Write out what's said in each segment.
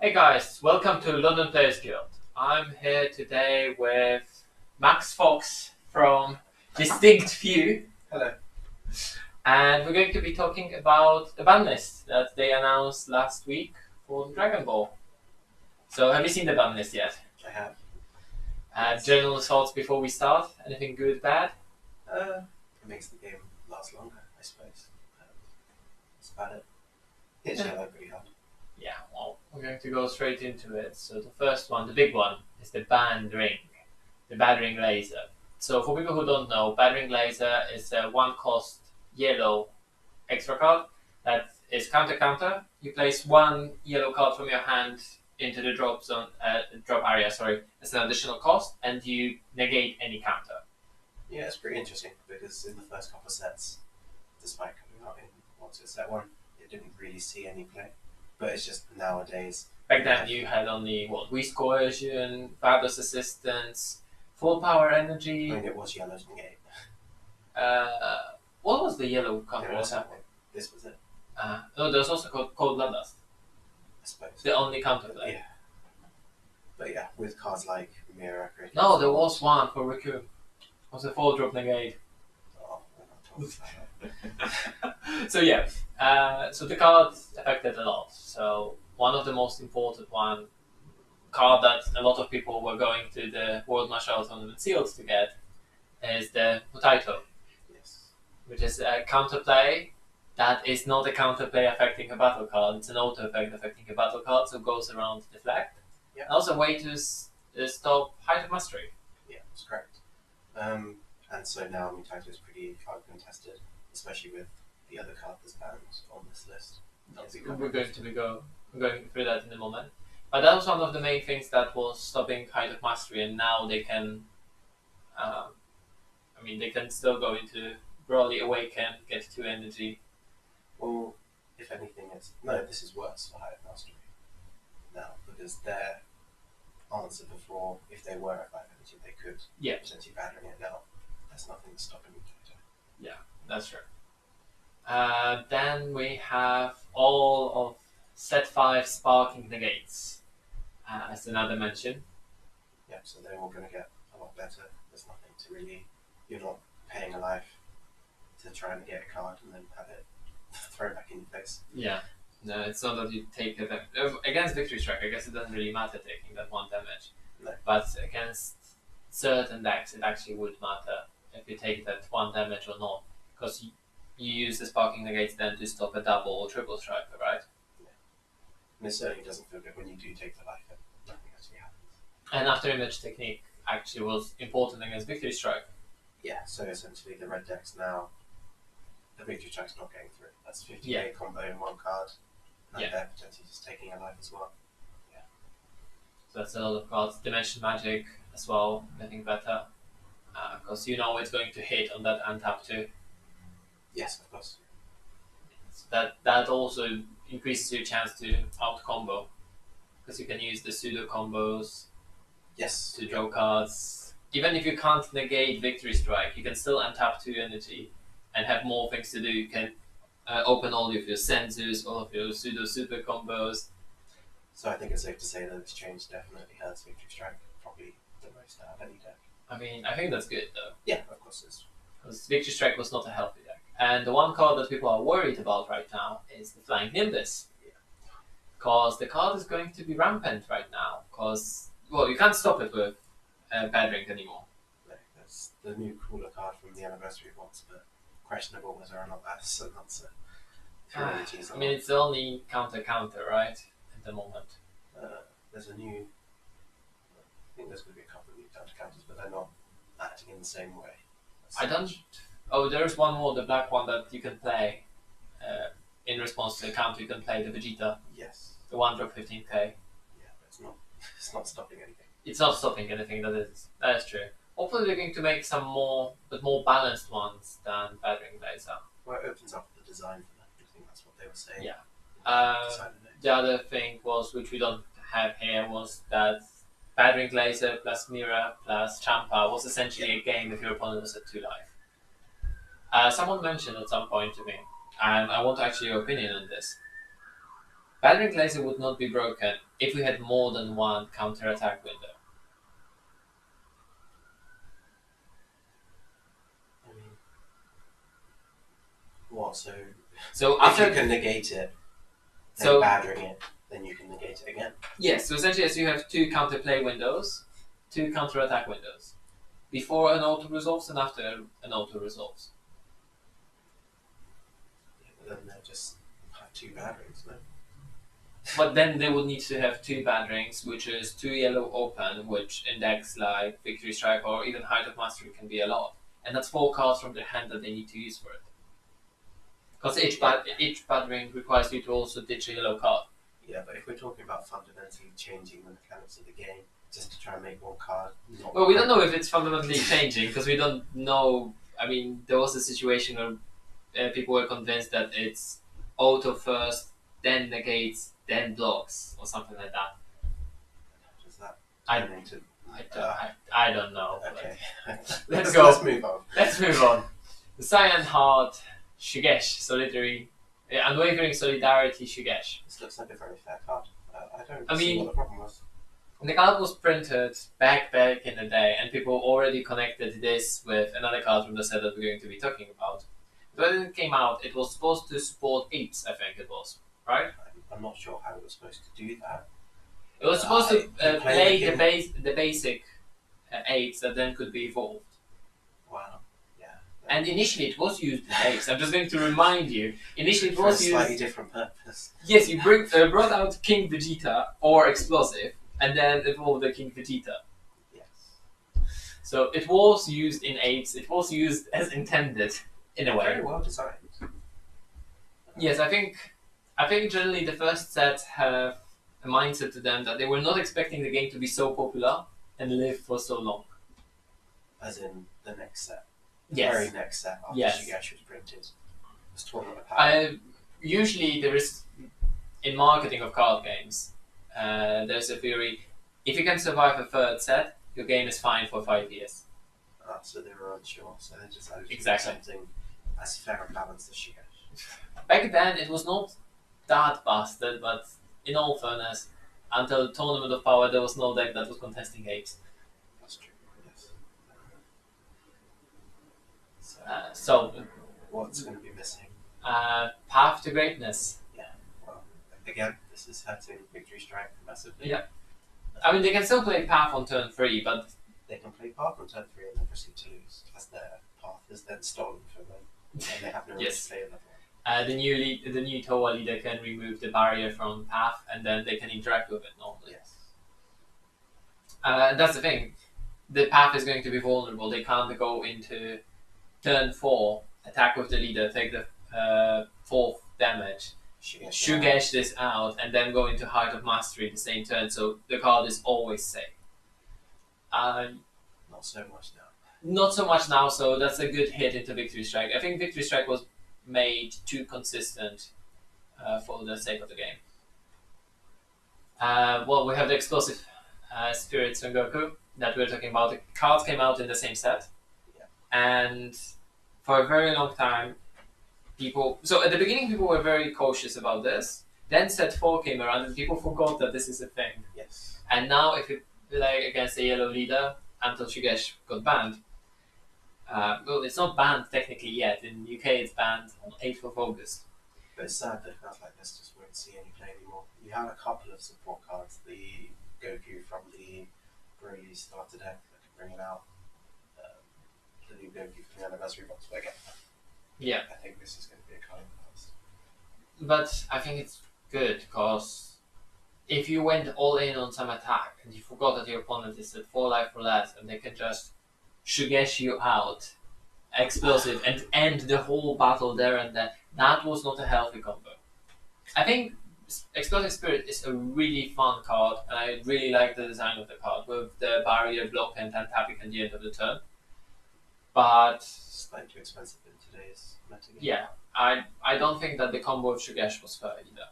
Hey guys, welcome to London Players Guild. I'm here today with Max Fox from Distinct View, Hello. and we're going to be talking about the ban list that they announced last week for Dragon Ball. So, have you seen the ban list yet? I have. General thoughts before we start? Anything good, bad? It makes the game last longer, I suppose. That's about it. Hits Yeah. yellow pretty hard. Yeah, well, we're going to go straight into it. So, the first one, the big one, is the banned ring, the bad ring laser. So, for people who don't know, bad ring laser is a one cost yellow extra card that is counter counter. You place one yellow card from your hand into the drop zone, drop area. Sorry, as an additional cost, and you negate any counter. Yeah, it's pretty interesting because in the first couple of sets, despite coming out in what's it, set one, it didn't really see any play. But it's just nowadays. Back then, you had only Whisk Coercion, Fabulous Assistance, Full Power I Energy. mean, it was yellow's negate. What was the yellow counter? There was something. This was it, No, there was also called Bloodless. I suppose. The only counter play. Yeah. But yeah, with cards like Mirror. No, there was one for Riku. It was a 4-drop negate. Oh, we're not talking about that. So yeah, so the card affected a lot. So one of the most important card that a lot of people were going to the World Martial Tournament sealed to get is the Potato, Yes. which is a counterplay that is not a counterplay affecting a battle card. It's an auto effect affecting a battle card, so it goes around deflect. Yeah. And also a way to stop Height of Mastery. Yeah, that's correct. And so now Mutaito is pretty contested, especially with the other card that's banned on this list. We're going through that in a moment. But that was one of the main things that was stopping Height of Mastery, and now they can, they can still go into Broly Awaken, get 2 energy. Well, if anything, this is worse for Higher Mastery now because their answer before, if they were at 5 energy, they could potentially battering it now. There's nothing stopping Mutaito. Yeah, that's true. Then we have all of set 5 Sparking Negates as another mention. Yeah, so they're all going to get a lot better. There's nothing to really, you're not paying a life to try and get a card and then have it thrown back in your face. Yeah. No, it's not that you take it against Victory Strike. I guess it doesn't really matter taking that 1 damage. No. But against certain decks, it actually would matter if you take that 1 damage or not, because you use the Sparking Negates then to stop a double or triple striker, right? Yeah. And it certainly doesn't feel good when you do take the life and nothing actually happens. And After Image Technique actually was important against Victory Strike. Yeah, so essentially the red deck's now, the Victory Strike's not getting through. That's 50k combo in 1 card. And they're potentially just taking a life as well. Yeah. So that's a lot of cards. Dimension Magic as well, getting better. Because it's going to hit on that untap too. Yes, of course. So that also increases your chance to out combo. Because you can use the pseudo combos to draw cards. Even if you can't negate Victory Strike, you can still untap 2 energy and have more things to do. You can open all of your Senzus, all of your pseudo super combos. So I think it's safe to say that this change definitely hurts Victory Strike, probably the most out of any deck. I think that's good though. Yeah, of course it is. Because Victory Strike was not a healthy deck. And the one card that people are worried about right now is the Flying Nimbus. Because the card is going to be rampant right now. Because, you can't stop it with Bad Ring anymore. No, that's the new cooler card from the anniversary box, but questionable whether or not that's an answer. It's the only counter, right? At the moment. There's a new. I think there's going to be a couple of new counter counters, but they're not acting in the same way. There's one more, the black one that you can play. In response to the counter, you can play the Vegeta. Yes. The 1-drop 15k. Yeah, but it's not. It's not stopping anything. It's not stopping anything. That is true. Hopefully, they're going to make some more balanced ones than Bad Ring Laser. Well, it opens up the design for that. I think that's what they were saying. Yeah. The other thing was, which we don't have here, was that Bad Ring Laser plus Mira plus Champa was essentially a game if your opponent was at 2 life. Someone mentioned at some point to me, and I want to actually your opinion on this. Battering Laser would not be broken if we had more than one counter-attack window. I mean, what? So So if you can negate it, then battering it, then you can negate it again. Yes, so essentially as you have two counterplay windows, two counter-attack windows. Before an auto resolves and after an auto resolves. Yeah, but then they just have two batterings, no? But then they would need to have two batterings, which is two yellow open, which in decks like Victory Strike or even Height of Mastery can be a lot. And that's 4 cards from their hand that they need to use for it. Because each battering requires you to also ditch a yellow card. Yeah, but if we're talking about fundamentally changing the mechanics of the game, just to try and make one card. Well, we don't know if it's fundamentally changing because we don't know. I mean, there was a situation where people were convinced that it's auto first, then negates, then blocks, or something like that. Does that I I don't know. Okay. Let's go. Let's move on. Let's move on. The Cyan Heart, Shugesh, Solitary, Unwavering Solidarity, Shugesh. This looks like a very fair card. I see what the problem was. The card was printed back in the day, and people already connected this with another card from the set that we're going to be talking about. But when it came out, it was supposed to support apes, I think it was, right? I'm not sure how it was supposed to do that. It was supposed to play the basic apes that then could be evolved. Wow. Yeah. And initially it was used in apes. I'm just going to remind you. Initially it was used... For a slightly different purpose. Yes, you brought out King Vegeta, or Explosive, and then evolved the King Vegeta. Yes. So it was used in apes. It was used as intended, in a way. Very well designed. Yes, I think generally the first set have a mindset to them that they were not expecting the game to be so popular and live for so long. As in the next set. The Yes. very next set after Yes. Shugesh was printed. Was Tournament of Power. Usually there is, in marketing of card games, there's a theory, if you can survive a third set, your game is fine for 5 years. So they were unsure, so they decided to do Exactly. something as fair and balanced as Shugesh. Back then it was not that busted, but in all fairness, until Tournament of Power there was no deck that was contesting apes. That's true, yes. So what's going to be missing? Path to Greatness. Yeah, well, again, this is hurting Victory Strike massively. Yeah. I mean, they can still play Path on turn 3, but... They can play Path on turn 3 and then proceed to lose, as their Path is then stolen from them, and they have no Yes. play level. The new Toa leader can remove the barrier from Path, and then they can interact with it normally. Yes. That's the thing. The Path is going to be vulnerable. They can't go into turn 4, attack with the leader, take the 4th damage, Shugesh this out, and then go into Height of Mastery the same turn, so the card is always safe. Not so much now. Not so much now, so that's a good hit into Victory Strike. I think Victory Strike was made too consistent for the sake of the game. Well, we have the Explosive Spirit Son Goku that we're talking about. The cards came out in the same set. Yeah. And for a very long time, so at the beginning people were very cautious about this. Then set 4 came around and people forgot that this is a thing. Yes. And now if you play against a yellow leader until Shugesh got banned, well, it's not banned technically yet. In the UK it's banned on 8th of August. But it's sad that cards like this just won't see any play anymore. You have a couple of support cards, the Goku from the Broly starter deck that can bring it out, the new Goku from the anniversary box, but again, Yeah. I think this is going to be a card past. But I think it's good because if you went all in on some attack and you forgot that your opponent is at 4 life or less and they can just Shugesh you out, Explosive, and end the whole battle there and then, that was not a healthy combo. I think Explosive Spirit is a really fun card, and I really like the design of the card with the barrier block and tapping at the end of the turn. But Slightly too expensive in today's meta game. yeah, I don't think that the combo of Shugesh was fair either.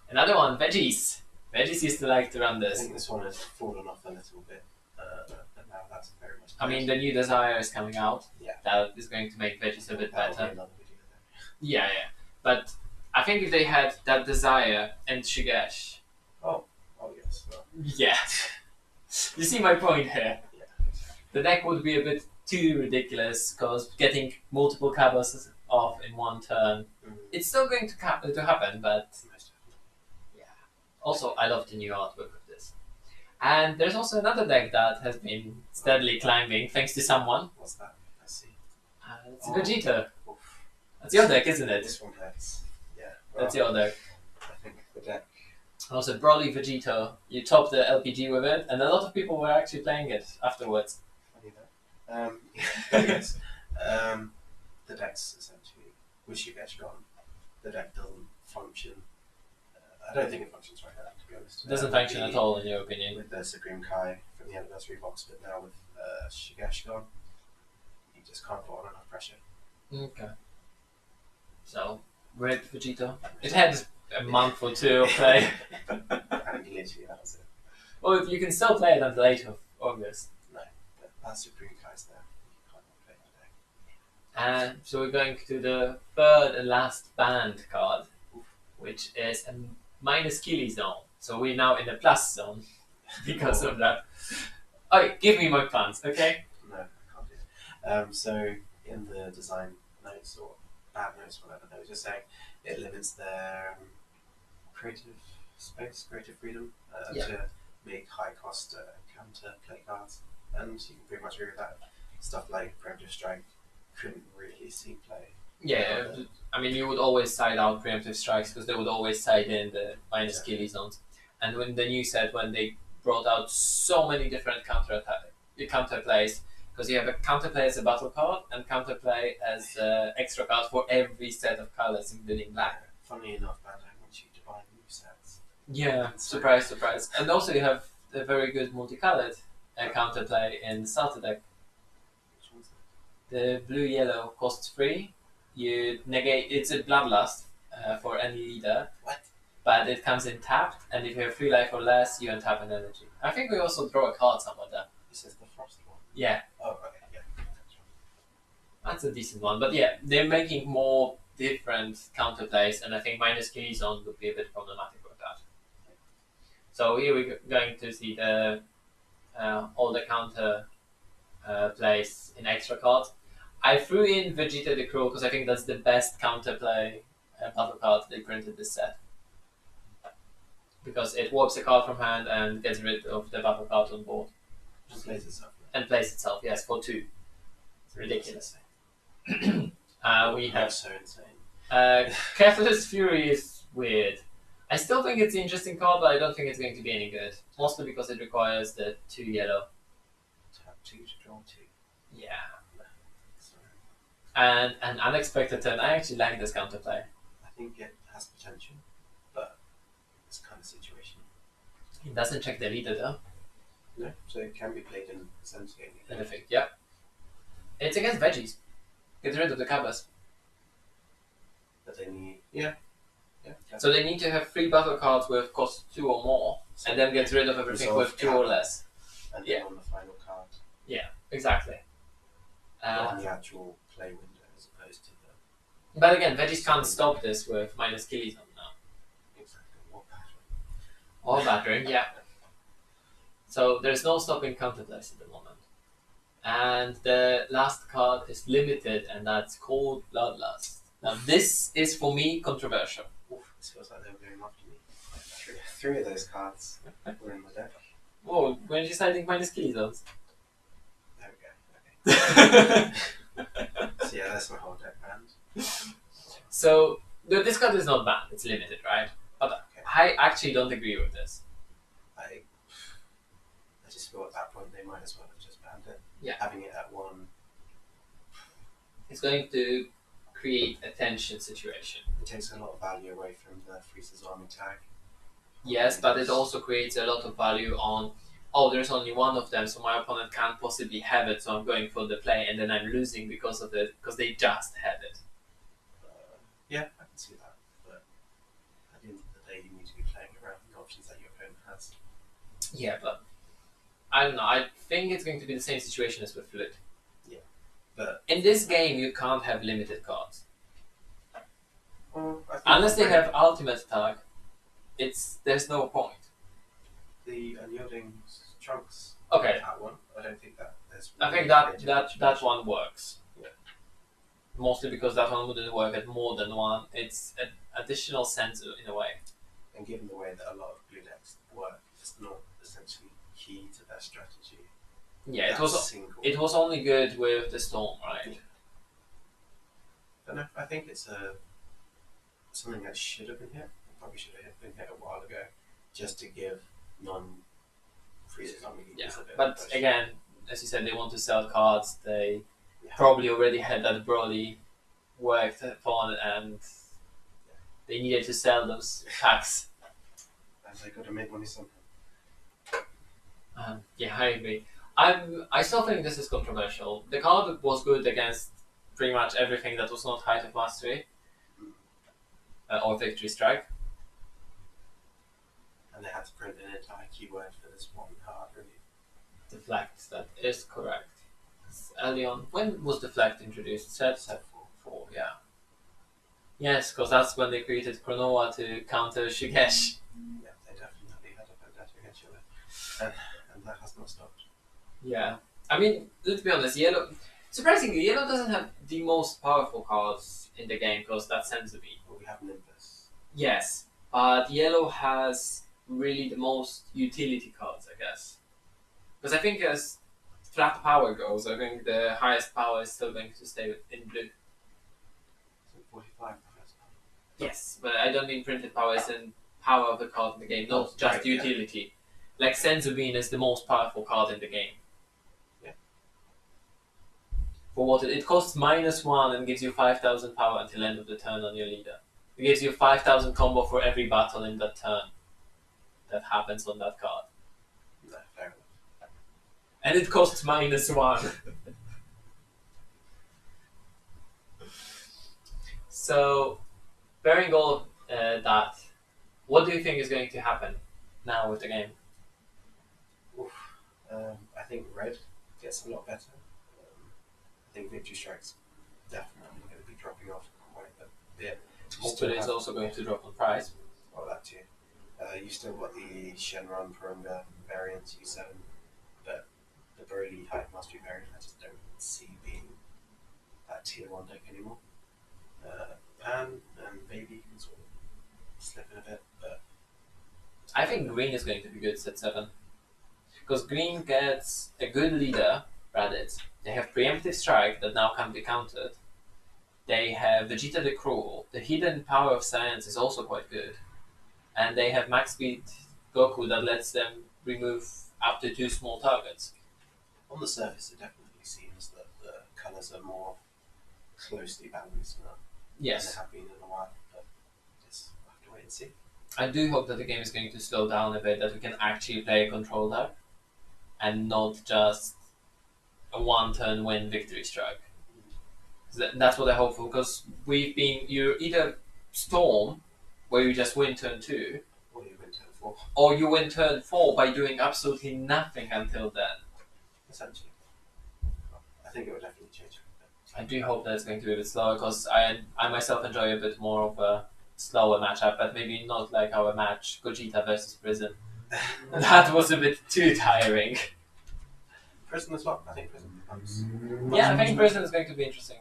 Another one, Veggies. Veggies used to like to run I this. think this one has fallen off a little bit, but now that's very much. I mean, the new Desire is coming out. Yeah. That is going to make Veggies a bit That'll be better. another video then. Yeah. But I I think if they had that Desire and Shigesh, Oh yes. Well, yeah. You see my point here. yeah. The deck would be a bit too ridiculous because getting multiple Cabas off in one turn, it's still going to happen, but yeah. Also, I love the new artwork of this. And there's also another deck that has been steadily climbing thanks to someone. What's that? I see. It's Vegeta. Oof. That's your deck, isn't it? This one hurts. Yeah. Well, That's your deck. I think the deck. Also, Broly Vegeta, you top the LPG with it, and a lot of people were actually playing it afterwards. Funny that. Yes. The deck's essentially wish you guys gone. The deck doesn't function. I don't think it functions right now, to be honest. It doesn't function at all, in your opinion. With the Supreme Kai from the anniversary box, but now with Shigesh gone, you just can't put on enough pressure. Okay. So, Red Vegeta. It had a month or two of play. And literally that was it. Well, you can still play it until 8th of August. No, that Supreme Kai's there. You can't play that deck. And so we're going to the third and last banned card, which is a minus Kili zone. So we're now in the plus zone because of that. Alright, give me my plans, okay? No, I can't do it. So in the design notes or bad notes, whatever, they were just saying it limits their creative space, creative freedom to make high cost counter play cards, and you can pretty much agree with that. Stuff like Preemptive Strike couldn't really see play. Yeah, I mean, you would always side out preemptive strikes because they would always side in the minus Kili zones. And when the new set, when they brought out so many different counter plays, because you have a counter play as a battle card and counter play as extra card for every set of colors, including black. Funnily enough, Bandai wants you to buy new sets. Yeah, surprise, surprise. And also you have a very good multicolored counter play in the starter deck. Which one's that? The blue-yellow costs 3. You negate. It's a Bloodlust for any leader. What? But it comes in tapped, and if you have 3 life or less, you untap an energy. I think we also draw a card somewhere there. This is the first one. Yeah, Oh, okay, yeah. that's a decent one. But yeah, they're making more different counterplays, and I think minus Kili zone would be a bit problematic with that. So here we're going to see the all the counter plays in extra cards. I threw in Vegeta the Cruel because I think that's the best counterplay battle card they printed this set. Because it warps a card from hand and gets rid of the battle card on board. Just plays itself. And plays itself, yes, for 2. It's ridiculous. We have so insane. Careful's Fury is weird. I still think it's an interesting card, but I don't think it's going to be any good. Mostly because it requires the 2 yellow. Tap 2 to draw 2. Yeah. Sorry. And an unexpected turn. I actually like this counterplay. I think it has potential, but it's kind of situation. It doesn't check the leader though. No, so it can be played in the center game. Benefit, yeah. It's against veggies. Get rid of the covers. But they need, yeah. So they need to have 3 battle cards with cost 2 or more, So and then get rid of everything resolve with 2 or cap. less. And Yeah. then on the final card, Exactly. on the actual play window as opposed to the But again, veggies can't stop this with minus Kili zone now. exactly what pattern. Or battering, yeah. So there's no stopping counterplays at the moment. And the last card is limited, and that's called Bloodlust. Now this is for me controversial. Oof, this feels like they were going after me. Three of those cards were in my deck. Whoa, when you citing minus Kili zones? There we go. Okay. So yeah, that's my whole deck band. So this card is not banned, it's limited, right? But Okay. I actually don't agree with this. I just feel at that point they might as well have just banned it. Yeah. Having it at 1, It's going to create a tension situation. it takes a lot of value away from the Freeze's army tag. Yes, but it also creates a lot of value on, oh, there's only one of them, so my opponent can't possibly have it, so I'm going for the play, and then I'm losing because of it, because they just had it. Yeah, I can see that. But at the end of the day, you need to be playing around the options that your opponent has. Yeah, but I don't know. I think it's going to be the same situation as with Fluid. But In this game, you can't have limited cards. well, I Unless they have ultimate attack, there's no point. The unyielding trunks. Okay. That one. I don't think that there's. I think that one works. Yeah. Mostly because that one wouldn't work at more than one. It's an additional sense in a way. And given the way that a lot of blue decks work, it's not essentially key to their strategy. Yeah, it was only good with the storm, right? And I think it's something that should have been hit. Probably should have been hit a while ago, just to give non-freezers army Yeah, a bit but of push. again, as you said, they want to sell cards. They probably already had that Broly worked upon, and they needed to sell those packs. And they got to make money somehow. Yeah, I agree. I still think this is controversial. The card was good against pretty much everything that was not Height of Mastery or Victory Strike. And they had to print an entire keyword for this one card, really. Deflect, that is correct. Early on, when was Deflect introduced? Set 4, yeah. Yes, because that's when they created Chronoa to counter Shigesh. Yeah, they definitely had a vendetta against Yellow. And that has not stopped. Yeah. I mean, let's be honest, Yellow... Surprisingly, Yellow doesn't have the most powerful cards in the game because that Senzu Bean. Well, we have Nimbus. Yes, but Yellow has really the most utility cards, I guess. Because I think as flat power goes, I think the highest power is still going to stay in blue. So 45 Yes, but I don't mean printed power as in power of the card in the game, not just right, utility. Yeah. Like Senzu Bean is the most powerful card in the game. Yeah. For what it costs -1 and gives you 5,000 power until end of the turn on your leader. It gives you 5,000 combo for every battle in that turn that happens on that card. No, fair enough. And it costs -1. So, bearing all of that, what do you think is going to happen now with the game? I think red gets a lot better. I think Victory Strike's definitely going to be dropping off quite a bit. Hopefully it's also going to drop on price. Well, that too. You still got the Shenron Purunga variants, U7, but the Broly Height Mastery variant I just don't see being that tier 1 deck anymore. Pan and Baby can sort of slip in a bit, but I think green is going to be good set 7. Because green gets a good leader, Raditz. They have Preemptive Strike that now can be countered. They have Vegeta the Cruel. The hidden power of science is also quite good. And they have max speed Goku that lets them remove up to 2 small targets. on the surface it definitely seems that the colours are more closely balanced now. Yes. Than they have been in a while, but just have to wait and see. I do hope that the game is going to slow down a bit, that we can actually play a control deck and not just a one-turn win Victory Strike. That's what I hope for, because you're either Storm, where you just win turn 2, Or you win turn 4. or you win turn 4 by doing absolutely nothing until then. Essentially. I think it would definitely change. I do hope that it's going to be a bit slower, because I myself enjoy a bit more of a slower matchup, but maybe not like our match Gogeta versus Prison. That was a bit too tiring. Prison as well. I think Prison becomes. Yeah, I think Prison is going to be interesting.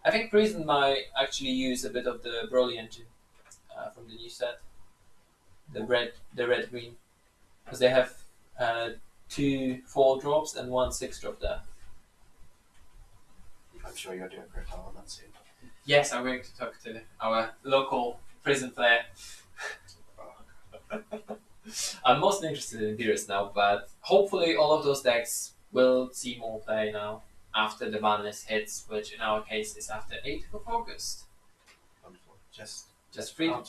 I think Prison might actually use a bit of the Broly engine from the new set. The red green, because they have 2 4-drops and 1 6-drop there. I'm sure you're doing a profile on that soon. Yes, I'm going to talk to our local Prison player. I'm mostly interested in Beerus now, but hopefully all of those decks will see more play now after the Banlist hits, which in our case is after 8th of August. Wonderful. Just Time,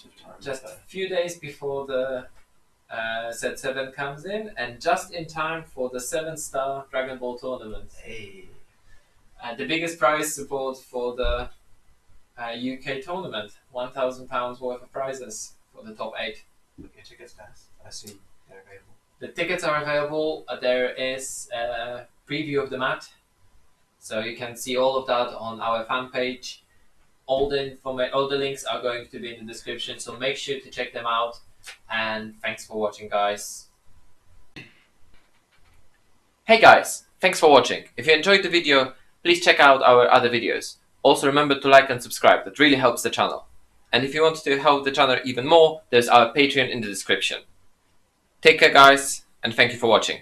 a few days before the set 7 comes in, and just in time for the 7-star Dragon Ball tournament. Hey. The biggest prize support for the UK tournament, £1,000 worth of prizes for the top 8. Look your tickets fast. I assume they're available. The tickets are available. There is a preview of the mat, so you can see all of that on our fan page. All the links are going to be in the description, so make sure to check them out. And thanks for watching, guys. Hey guys, thanks for watching. If you enjoyed the video, please check out our other videos. Also remember to like and subscribe, that really helps the channel. And if you want to help the channel even more, there's our Patreon in the description. Take care guys, and thank you for watching.